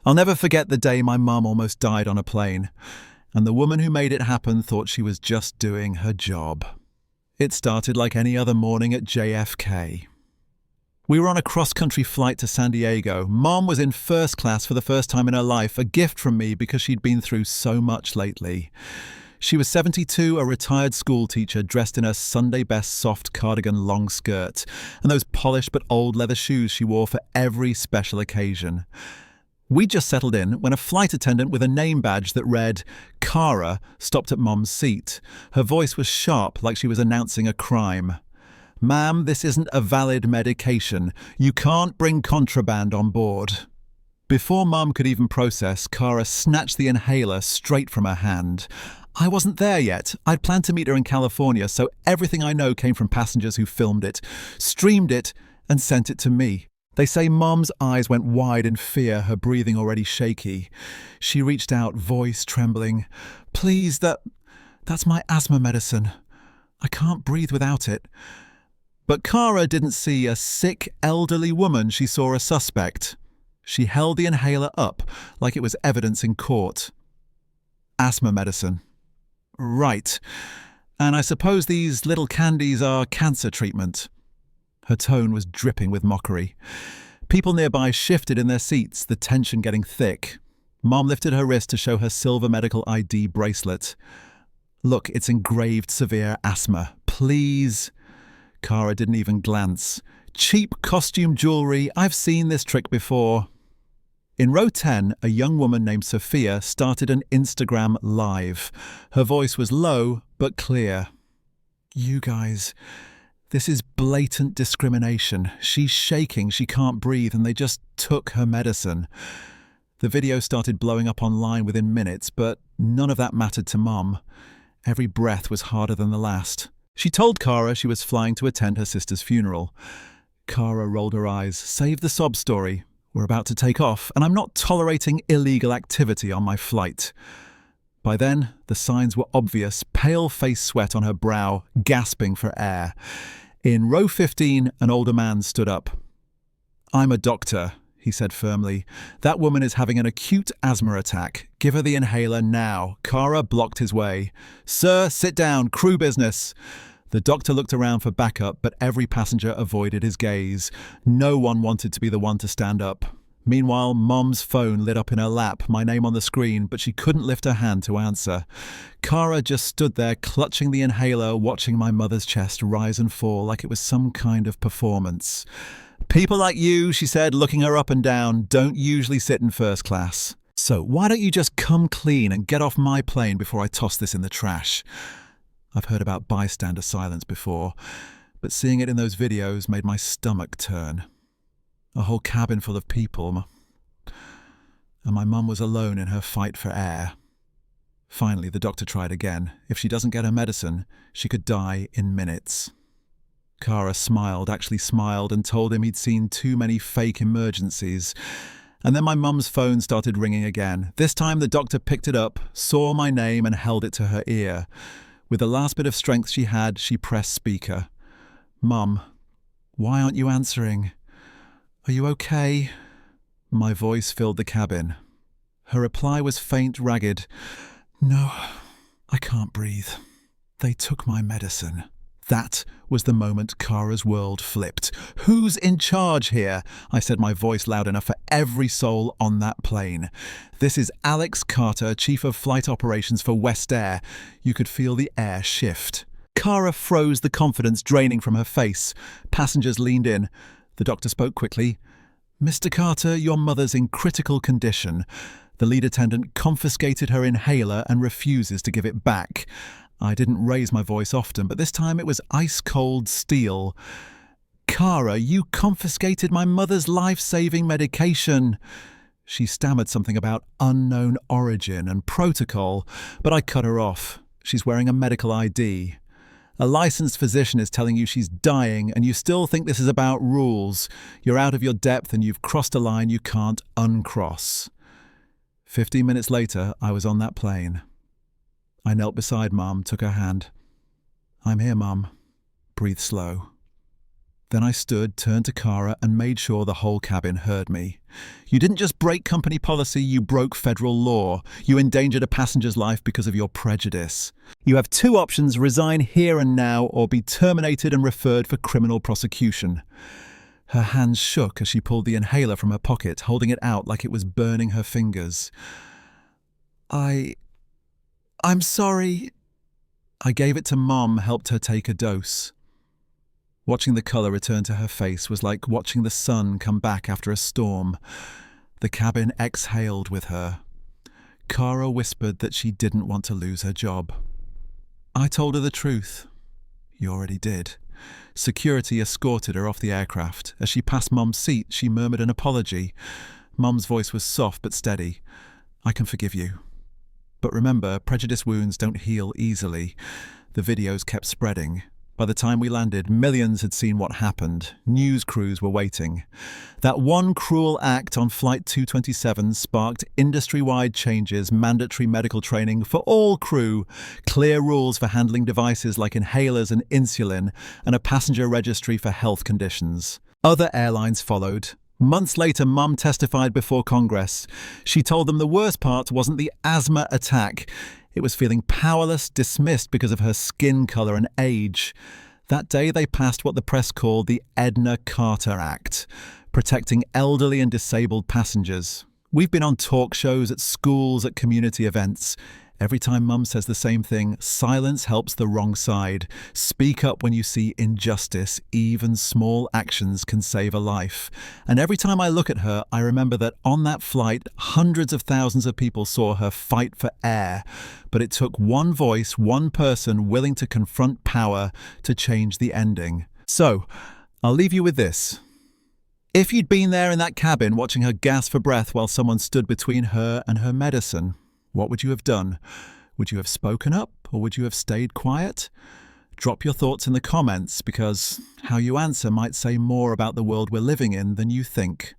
I'll never forget the day my mum almost died on a plane, and the woman who made it happen thought she was just doing her job. It started like any other morning at JFK. We were on a cross-country flight to San Diego. Mom was in first class for the first time in her life, a gift from me because she'd been through so much lately. She was 72, a retired school teacher dressed in her Sunday best soft cardigan long skirt and those polished but old leather shoes she wore for every special occasion. We just settled in when a flight attendant with a name badge that read Cara stopped at Mom's seat. Her voice was sharp, like she was announcing a crime. "Ma'am, this isn't a valid medication. You can't bring contraband on board." Before Mum could even process, Cara snatched the inhaler straight from her hand. I wasn't there yet. I'd planned to meet her in California, so everything I know came from passengers who filmed it, streamed it, and sent it to me. They say Mom's eyes went wide in fear, her breathing already shaky. She reached out, voice trembling. "Please, that's my asthma medicine. I can't breathe without it." But Cara didn't see a sick, elderly woman, she saw a suspect. She held the inhaler up, like it was evidence in court. "Asthma medicine. Right. And I suppose these little candies are cancer treatment." Her tone was dripping with mockery. People nearby shifted in their seats, the tension getting thick. Mom lifted her wrist to show her silver medical ID bracelet. "Look, it's engraved severe asthma. Please." Cara didn't even glance. "Cheap costume jewelry. I've seen this trick before." In row 10, a young woman named Sophia started an Instagram live. Her voice was low but clear. "You guys, this is blatant discrimination. She's shaking, she can't breathe, and they just took her medicine." The video started blowing up online within minutes, but none of that mattered to Mom. Every breath was harder than the last. She told Cara she was flying to attend her sister's funeral. Cara rolled her eyes. "Save the sob story. We're about to take off, and I'm not tolerating illegal activity on my flight." By then, the signs were obvious, pale face sweat on her brow, gasping for air. In row 15, an older man stood up. "I'm a doctor," he said firmly. "That woman is having an acute asthma attack. Give her the inhaler now." Cara blocked his way. "Sir, sit down. Crew business." The doctor looked around for backup, but every passenger avoided his gaze. No one wanted to be the one to stand up. Meanwhile, Mom's phone lit up in her lap, my name on the screen, but she couldn't lift her hand to answer. Cara just stood there, clutching the inhaler, watching my mother's chest rise and fall like it was some kind of performance. "People like you," she said, looking her up and down, "don't usually sit in first class. So why don't you just come clean and get off my plane before I toss this in the trash?" I've heard about bystander silence before, but seeing it in those videos made my stomach turn. A whole cabin full of people, and my mum was alone in her fight for air. Finally, the doctor tried again. If she doesn't get her medicine, she could die in minutes. Cara smiled, actually smiled, and told him he'd seen too many fake emergencies. And then my mum's phone started ringing again. This time the doctor picked it up, saw my name, and held it to her ear. With the last bit of strength she had, she pressed speaker. "Mum, why aren't you answering? Are you okay?" My voice filled the cabin. Her reply was faint, ragged. "No, I can't breathe. They took my medicine." That was the moment Cara's world flipped. "Who's in charge here?" I said, my voice loud enough for every soul on that plane. "This is Alex Carter, Chief of Flight Operations for West Air." You could feel the air shift. Cara froze, the confidence draining from her face. Passengers leaned in. The doctor spoke quickly. "Mr. Carter, your mother's in critical condition." The lead attendant confiscated her inhaler and refuses to give it back. I didn't raise my voice often, but this time it was ice-cold steel. "Cara, you confiscated my mother's life-saving medication." She stammered something about unknown origin and protocol, but I cut her off. "She's wearing a medical ID. A licensed physician is telling you she's dying, and you still think this is about rules. You're out of your depth and you've crossed a line you can't uncross." 15 minutes later, I was on that plane. I knelt beside Mum, took her hand. "I'm here, Mum. Breathe slow." Then I stood, turned to Kara, and made sure the whole cabin heard me. You didn't just break company policy, you broke federal law. You endangered a passenger's life because of your prejudice. You have two options: resign here and now, or be terminated and referred for criminal prosecution. Her hands shook as she pulled the inhaler from her pocket, holding it out like it was burning her fingers. I'm sorry. I gave it to Mom, helped her take a dose. Watching the colour return to her face was like watching the sun come back after a storm. The cabin exhaled with her. Kara whispered that she didn't want to lose her job. I told her the truth. You already did. Security escorted her off the aircraft. As she passed Mum's seat, she murmured an apology. Mum's voice was soft but steady. I can forgive you. But remember, prejudice wounds don't heal easily. The videos kept spreading. By the time we landed, millions had seen what happened. News crews were waiting. That one cruel act on Flight 227 sparked industry-wide changes, mandatory medical training for all crew, clear rules for handling devices like inhalers and insulin, and a passenger registry for health conditions. Other airlines followed. Months later, Mum testified before Congress. She told them the worst part wasn't the asthma attack. It was feeling powerless, dismissed because of her skin colour and age. That day they passed what the press called the Edna Carter Act, protecting elderly and disabled passengers. We've been on talk shows, at schools, at community events. Every time Mum says the same thing: silence helps the wrong side. Speak up when you see injustice. Even small actions can save a life. And every time I look at her, I remember that on that flight, hundreds of thousands of people saw her fight for air. But it took one voice, one person willing to confront power to change the ending. So, I'll leave you with this. If you'd been there in that cabin watching her gasp for breath while someone stood between her and her medicine, what would you have done? Would you have spoken up, or would you have stayed quiet? Drop your thoughts in the comments, because how you answer might say more about the world we're living in than you think.